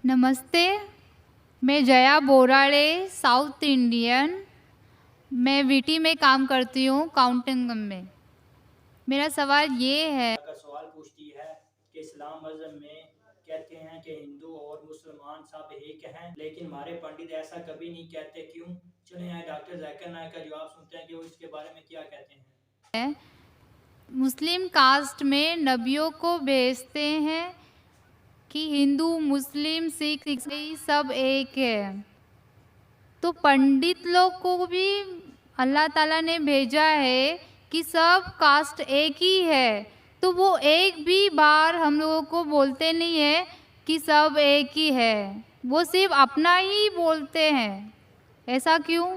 नमस्ते, मैं Jaya बोराड़े, south Indian. मैं वीटी में काम करती हूँ, काउंटिंग में। मेरा सवाल ये है, का सवाल पूछती है कि इस्लाम मज़हब में कहते हैं कि हिंदू और मुसलमान सब एक हैं, लेकिन हमारे पंडित ऐसा कभी नहीं कहते, क्यों? चलिए यहाँ डॉक्टर जाकिर नायक का जवाब सुनते हैं कि वो इसके बारे में क्या कहते हैं। मुस्लिम कास्ट में नबियों को भेजते हैं कि हिंदू, मुस्लिम, सिख, ईसाई सब एक है, तो पंडित लोग को भी अल्लाह ताला ने भेजा है कि सब कास्ट एक ही है, तो वो एक भी बार हम लोगों को बोलते नहीं है कि सब एक ही है, वो सिर्फ अपना ही बोलते हैं। ऐसा क्यों?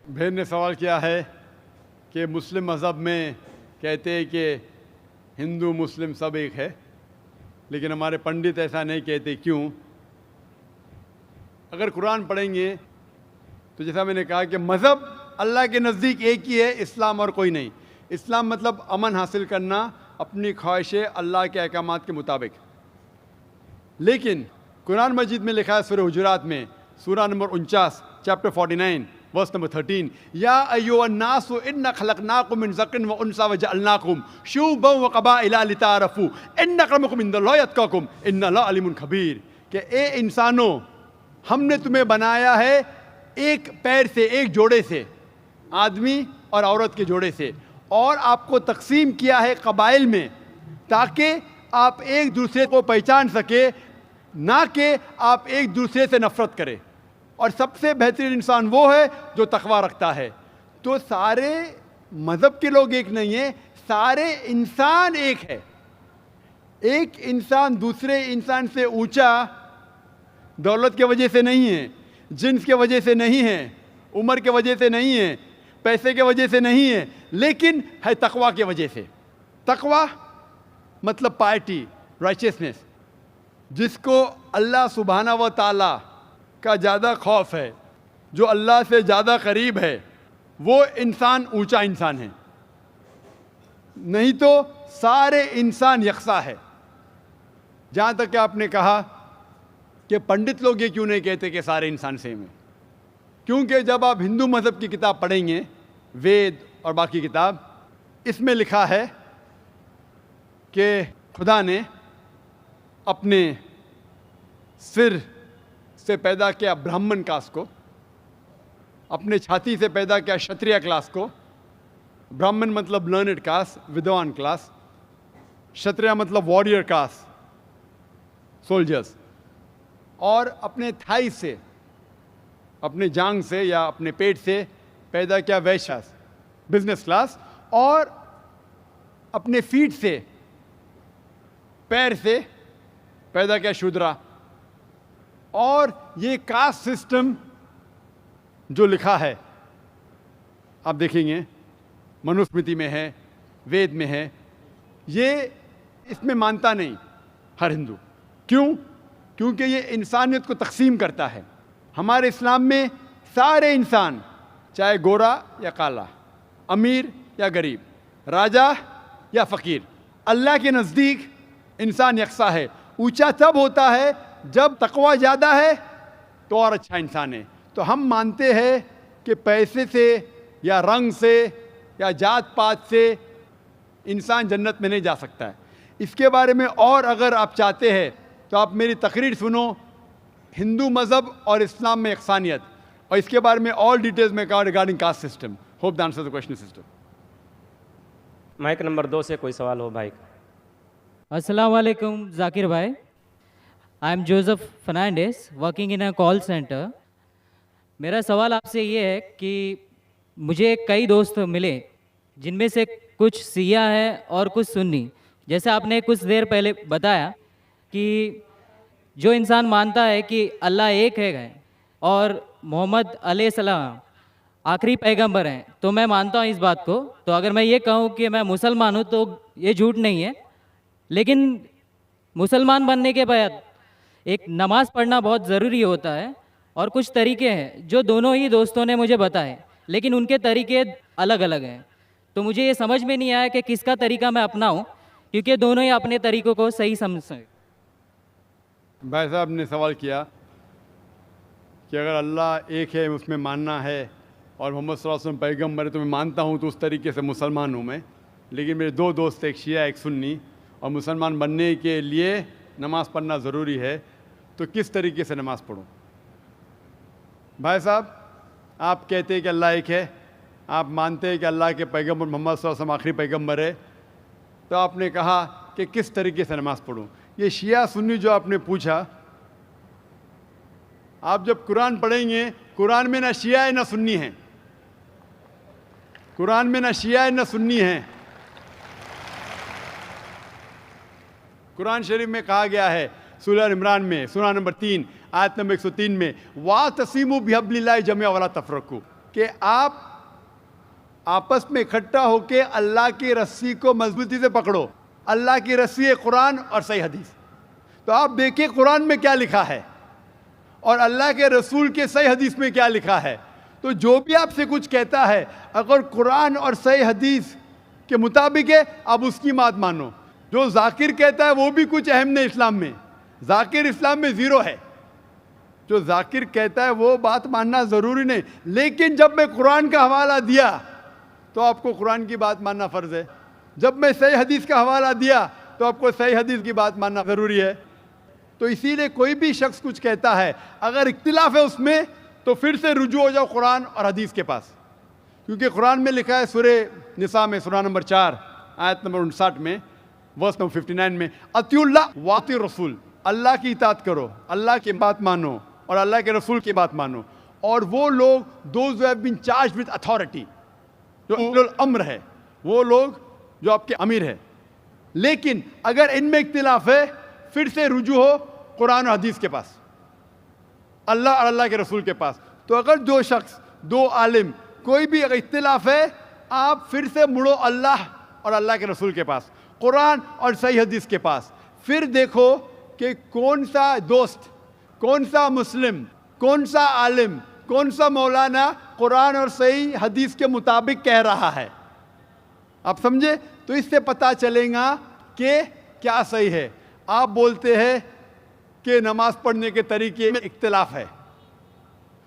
बहन ने सवाल किया है कि मुस्लिम मज़हब में कहते हैं कि हिंदू मुस्लिम सब एक है, लेकिन हमारे पंडित ऐसा नहीं कहते, क्यों? अगर कुरान पढ़ेंगे तो जैसा मैंने कहा कि मज़हब अल्लाह के नज़दीक एक ही है, इस्लाम और कोई नहीं। इस्लाम मतलब अमन हासिल करना अपनी ख्वाहिशें अल्लाह के अहकामात के मुताबिक। लेकिन कुरान मजीद में लिखा है सूरह हुजुरात में, सूरा नंबर 49, चैप्टर 49, वर्स नंबर 13, या अय्युहन्नासु इन्ना खलक़नाकुम मिन ज़करिन व उन्सा व जअलनाकुम शुअबन व क़बाइला लिताअरफ़ू इन्ना अक्रमकुम इंदल्लाहि अत्क़ाकुम इन्नल्लाहा अलीमुन ख़बीर, कि ए इंसानों, हमने तुम्हें बनाया है एक पैर से, एक जोड़े से, आदमी और औरत के जोड़े से, और आपको तकसीम किया है कबाइल में, ताकि आप एक दूसरे को पहचान सके, ना कि आप एक दूसरे से नफरत करें। और सबसे बेहतरीन इंसान वो है जो तकवा रखता है। तो सारे मज़हब के लोग एक नहीं है, सारे इंसान एक है। एक इंसान दूसरे इंसान से ऊंचा दौलत के वजह से नहीं है, जिन्स के वजह से नहीं है, उम्र के वजह से नहीं है, पैसे के वजह से नहीं है, लेकिन है तकवा के वजह से। तकवा मतलब पायटी, राइचियसनेस। जिसको अल्लाह सुब्हाना व ताला का ज़्यादा खौफ है, जो अल्लाह से ज़्यादा करीब है, वो इंसान ऊंचा इंसान है। नहीं तो सारे इंसान यकसा है। जहाँ तक कि आपने कहा कि पंडित लोग ये क्यों नहीं कहते कि सारे इंसान सेम है, क्योंकि जब आप हिंदू मज़हब की किताब पढ़ेंगे, वेद और बाकी किताब, इसमें लिखा है कि खुदा ने अपने सिर से पैदा किया ब्राह्मण कास्ट को, अपने छाती से पैदा किया क्षत्रिय क्लास को। ब्राह्मण मतलब लर्नड कास्ट, विद्वान क्लास। क्षत्रिय मतलब वॉरियर कास्ट, सोल्जर्स। और अपने थाई से, अपने जांग से या अपने पेट से पैदा किया वैश्य, बिजनेस क्लास। और अपने फीट से, पैर से पैदा किया शूद्रा। और ये कास्ट सिस्टम जो लिखा है, आप देखेंगे मनुस्मृति में है, वेद में है, ये इसमें मानता नहीं हर हिंदू। क्यों? क्योंकि ये इंसानियत को तकसीम करता है। हमारे इस्लाम में सारे इंसान, चाहे गोरा या काला, अमीर या गरीब, राजा या फ़कीर, अल्लाह के नज़दीक इंसान यकसा है। ऊंचा तब होता है जब तकवा ज़्यादा है तो और अच्छा इंसान है। तो हम मानते हैं कि पैसे से या रंग से या जात पात से इंसान जन्नत में नहीं जा सकता है। इसके बारे में और अगर आप चाहते हैं तो आप मेरी तकरीर सुनो, हिंदू मज़हब और इस्लाम में यकसानियत, और इसके बारे में और डिटेल्स में कहा regarding caste system. Hope the answer the question system. Mic number 2 से कोई सवाल हो भाई। अस्सलाम वालेकुम जाकिर भाई, I am Joseph Fernandes, working in a call centre. मेरा सवाल आपसे ये है कि मुझे कई दोस्त मिले जिनमें से कुछ सिया है और कुछ सुन्नी। जैसे आपने कुछ देर पहले बताया कि जो इंसान मानता है कि अल्लाह एक है और मोहम्मद अलैहिस्सलाम आखिरी पैगंबर हैं, तो मैं मानता हूँ इस बात को। तो अगर मैं ये कहूँ कि मैं मुसलमान हूँ तो ये झूठ नहीं है। लेकिन मुसलमान बनने के बाद एक नमाज़ पढ़ना बहुत ज़रूरी होता है, और कुछ तरीके हैं जो दोनों ही दोस्तों ने मुझे बताए, लेकिन उनके तरीके अलग अलग हैं। तो मुझे ये समझ में नहीं आया कि किसका तरीका मैं अपनाऊं, क्योंकि दोनों ही अपने तरीक़ों को सही समझ सकें। भाई साहब ने सवाल किया कि अगर अल्लाह एक है उसमें मानना है और मोहम्मद सल्लल्लाहु अलैहि वसल्लम पैगम्बर है तो मैं मानता हूँ, तो उस तरीके से मुसलमान हूँ मैं। लेकिन मेरे दो दोस्त, एक शिया एक सुन्नी, और मुसलमान बनने के लिए नमाज़ पढ़ना ज़रूरी है, तो किस तरीके से नमाज़ पढ़ूँ? भाई साहब, आप कहते हैं कि अल्लाह एक है, आप मानते हैं कि अल्लाह के पैगम्बर मोहम्मद सल्लल्लाहु अलैहि वसल्लम आखिरी पैगम्बर है, तो आपने कहा कि किस तरीके से नमाज़ पढ़ूँ। ये शिया सुन्नी जो आपने पूछा, आप जब कुरान पढ़ेंगे, कुरान में ना शिया है ना सुन्नी है, कुरान में ना शिया है ना सुन्नी है। कुरान शरीफ में कहा गया है सूरह इमरान में, सूरह नंबर 3 आयत नंबर 103 में, वा तसीमु बिहब्लिल्लाहि जमिया वला तफरकू, कि आप आपस में इकट्ठा होकर अल्लाह की रस्सी को मजबूती से पकड़ो। अल्लाह की रस्सी है कुरान और सही हदीस। तो आप देखिए कुरान में क्या लिखा है और अल्लाह के रसूल के सही हदीस में क्या लिखा है। तो जो भी आपसे कुछ कहता है, अगर कुरान और सही हदीस के मुताबिक है, आप उसकी बात मानो। जो जाकिर कहता है वो भी कुछ अहम नहीं इस्लाम में, जाकिर इस्लाम में ज़ीरो है। जो जाकिर कहता है वो बात मानना ज़रूरी नहीं, लेकिन जब मैं कुरान का हवाला दिया तो आपको कुरान की बात मानना फ़र्ज़ है। जब मैं सही हदीस का हवाला दिया तो आपको सही हदीस की बात मानना ज़रूरी है। तो इसीलिए कोई भी शख्स कुछ कहता है, अगर इख्तिलाफ है उसमें, तो फिर से रुजू हो जाओ कुरान और हदीस के पास, क्योंकि कुरान में लिखा है सूरह निसा में, सूरह नंबर 4 आयत नंबर 59 में, वर्स नंबर 59 में, अतिउल्लाह वाति रसूल, अल्लाह की इताअत करो, अल्लाह की बात मानो और अल्लाह के रसूल की बात मानो। और वो लोग those who have been charged with authority, जो उलुल अम्र है, वो लोग जो आपके अमीर है। लेकिन अगर इनमें इख्तिलाफ है, फिर से रुजू हो कुरान और हदीस के पास, अल्लाह और अल्लाह के रसूल के पास। तो अगर दो शख्स, दो आलिम, कोई भी अगर इख्तिलाफ है, आप फिर से मुड़ो अल्लाह और अल्लाह के रसूल के पास, कुरान और सही हदीस के पास। फिर देखो कि कौन सा दोस्त, कौन सा मुस्लिम, कौन सा आलिम, कौन सा मौलाना कुरान और सही हदीस के मुताबिक कह रहा है। आप समझे? तो इससे पता चलेगा कि क्या सही है। आप बोलते हैं कि नमाज पढ़ने के तरीके में इख्तिलाफ है,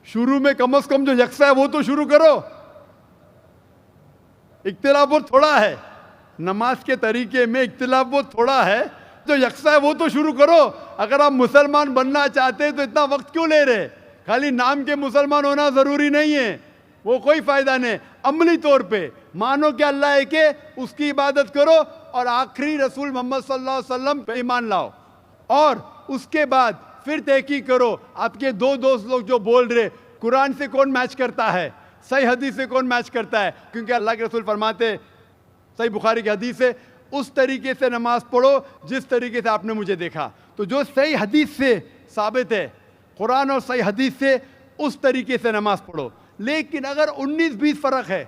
शुरू में कम से कम जो यकसा है वो तो शुरू करो। इख्तिलाफ वो थोड़ा है, नमाज के तरीके में इख्तिलाफ वो थोड़ा है, जो यकसा है वो तो शुरू करो। अगर आप मुसलमान बनना चाहते हैं तो इतना वक्त क्यों ले रहे? खाली नाम के मुसलमान होना ज़रूरी नहीं है, वो कोई फ़ायदा नहीं। अमली तौर पे मानो कि अल्लाह एक है, उसकी इबादत करो और आखिरी रसूल मोहम्मद सल्लल्लाहु अलैहि वसल्लम पे ईमान लाओ। और उसके बाद फिर तहकीक करो, आपके दो दोस्त लोग जो बोल रहे कुरान से कौन मैच करता है, सही हदीस से कौन मैच करता है, क्योंकि अल्लाह के रसूल फरमाते, सही बुखारी की हदीस है, उस तरीके से नमाज पढ़ो जिस तरीके से आपने मुझे देखा। तो जो सही हदीस से साबित है, कुरान और सही हदीस से, उस तरीके से नमाज पढ़ो। लेकिन अगर 19-20 फ़र्क है,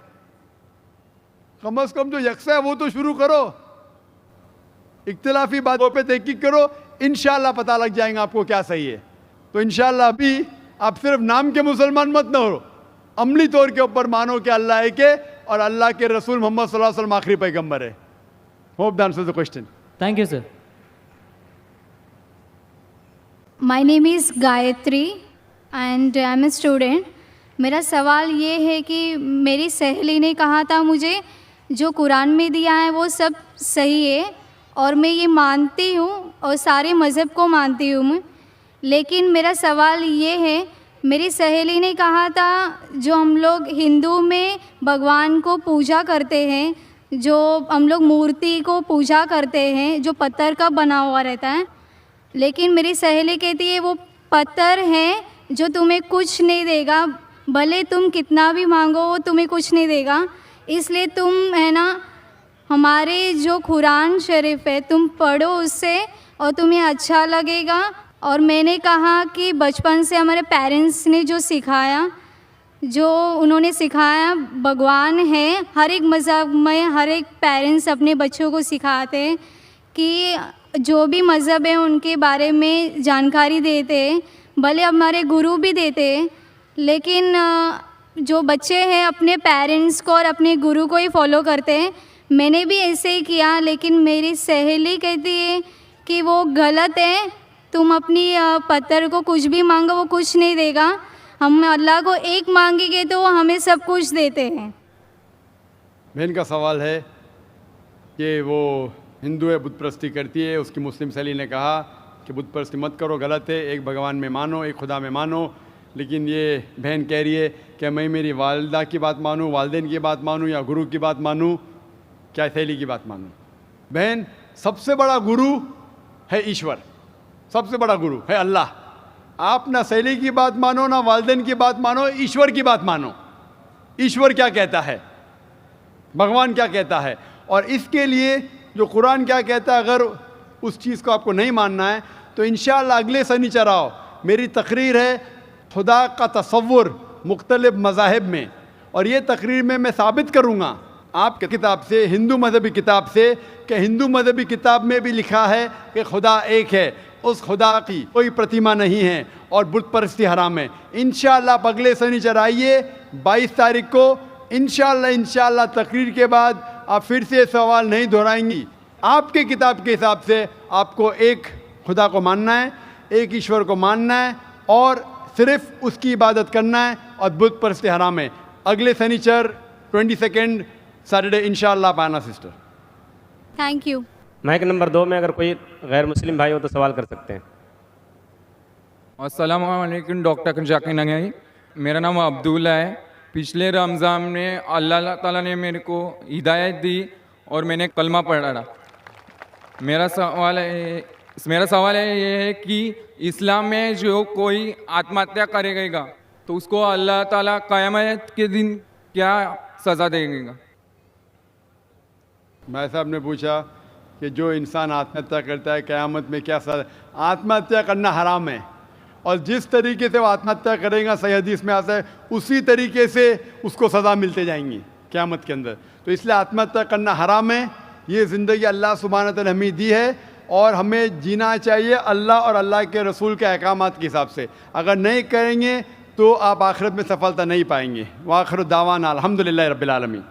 कम से कम जो यकसा है वो तो शुरू करो। इख्तिलाफी बातों पे तहकीक करो, इंशाअल्लाह पता लग जाएगा आपको क्या सही है। तो इंशाअल्लाह अभी आप सिर्फ नाम के मुसलमान मत न हो, अमली तौर के ऊपर मानो कि अल्लाह एक है और अल्लाह के रसूल मोहम्मद सल्लल्लाहु अलैहि वसल्लम आखिरी पैगंबर है। Hope that answers the question. Thank you sir. My name is Gayatri and I am a student. मेरा सवाल ये है कि मेरी सहेली ने कहा था मुझे जो कुरान में दिया है वो सब सही है और मैं ये मानती हूँ और सारे मज़हब को मानती हूँ मैं। लेकिन मेरा सवाल ये है, मेरी सहेली ने कहा था जो हम लोग हिंदू में भगवान को पूजा करते हैं, जो हम लोग मूर्ति को पूजा करते हैं जो पत्थर का बना हुआ रहता है, लेकिन मेरी सहेली कहती है वो पत्थर है जो तुम्हें कुछ नहीं देगा, भले तुम कितना भी मांगो वो तुम्हें कुछ नहीं देगा। इसलिए तुम है ना हमारे जो कुरान शरीफ है तुम पढ़ो उससे और तुम्हें अच्छा लगेगा। और मैंने कहा कि बचपन से हमारे पेरेंट्स ने जो सिखाया, जो उन्होंने सिखाया भगवान है, हर एक मज़हब में हर एक पेरेंट्स अपने बच्चों को सिखाते हैं कि जो भी मज़हब है उनके बारे में जानकारी देते हैं, भले हमारे गुरु भी देते हैं, लेकिन जो बच्चे हैं अपने पेरेंट्स को और अपने गुरु को ही फॉलो करते हैं। मैंने भी ऐसे ही किया, लेकिन मेरी सहेली कहती है कि वो गलत है तुम अपनी पत्थर को कुछ भी मांगो वो कुछ नहीं देगा, हम अल्लाह को एक मांगेंगे तो वो हमें सब कुछ देते हैं। बहन का सवाल है कि वो हिंदू है, बुत परस्ती करती है, उसकी मुस्लिम सहेली ने कहा कि बुत परस्ती मत करो, गलत है, एक भगवान में मानो, एक खुदा में मानो। लेकिन ये बहन कह रही है कि मैं मेरी वालदा की बात मानूं, वालदेन की बात मानूं या गुरु की बात मानूं, क्या सहेली की बात मानूं? बहन, सबसे बड़ा गुरु है ईश्वर, सबसे बड़ा गुरु है अल्लाह। आप ना सहेली की बात मानो, ना वालदेन की बात मानो, ईश्वर की बात मानो। ईश्वर क्या कहता है, भगवान क्या कहता है, और इसके लिए जो कुरान क्या कहता है, अगर उस चीज़ को आपको नहीं मानना है तो इंशाअल्लाह अगले शनिचर आओ, मेरी तकरीर है खुदा का तसव्वुर मुख्तलिफ मज़ाहिब में, और ये तकरीर में मैं साबित करूँगा आपके किताब से, हिंदू मजहबी किताब से, कि हिंदू मजहबी किताब में भी लिखा है कि खुदा एक है, उस खुदा की कोई प्रतिमा नहीं है और बुत परस्ती हराम है। इंशाअल्लाह आप अगले शनिचर आइए 22 तारीख को, इंशाअल्लाह तकरीर के बाद आप फिर से सवाल नहीं दोहराएंगी। आपके किताब के हिसाब से आपको एक खुदा को मानना है, एक ईश्वर को मानना है और सिर्फ उसकी इबादत करना है, और बुत परस्ती हराम है। अगले शनिचर 22 सैटरडे इंशाअल्लाह आप आना sister. Thank you. Mic number 2 में अगर कोई गैर मुस्लिम भाई हो तो सवाल कर सकते हैं। अस्सलाम वालेकुम डॉक्टर जाकिर नगरी, मेरा नाम अब्दुल्ला है। पिछले रमज़ान में अल्लाह ताला ने मेरे को हिदायत दी और मैंने कलमा पढ़ा। मेरा सवाल है ये है कि इस्लाम में जो कोई आत्महत्या करेगा तो उसको अल्लाह ताला क़यामत के दिन क्या सज़ा देगा? भाई साहब ने पूछा कि जो इंसान आत्महत्या करता है क़यामत में क्या सज़ा। आत्महत्या करना हराम है, और जिस तरीके से वो आत्महत्या करेगा, सही हदीस में आता है, उसी तरीके से उसको सज़ा मिलते जाएंगी क़यामत के अंदर। तो इसलिए आत्महत्या करना हराम है। ये ज़िंदगी अल्लाह सुब्हानहू व तआला हमें दी है और हमें जीना चाहिए अल्लाह और अल्लाह के रसूल के अहकामात के हिसाब से। अगर नहीं करेंगे तो आप आखिरत में सफलता नहीं पाएंगे। व आखिर दावाना अल्हम्दुलिल्लाहि रब्बिल आलमीन।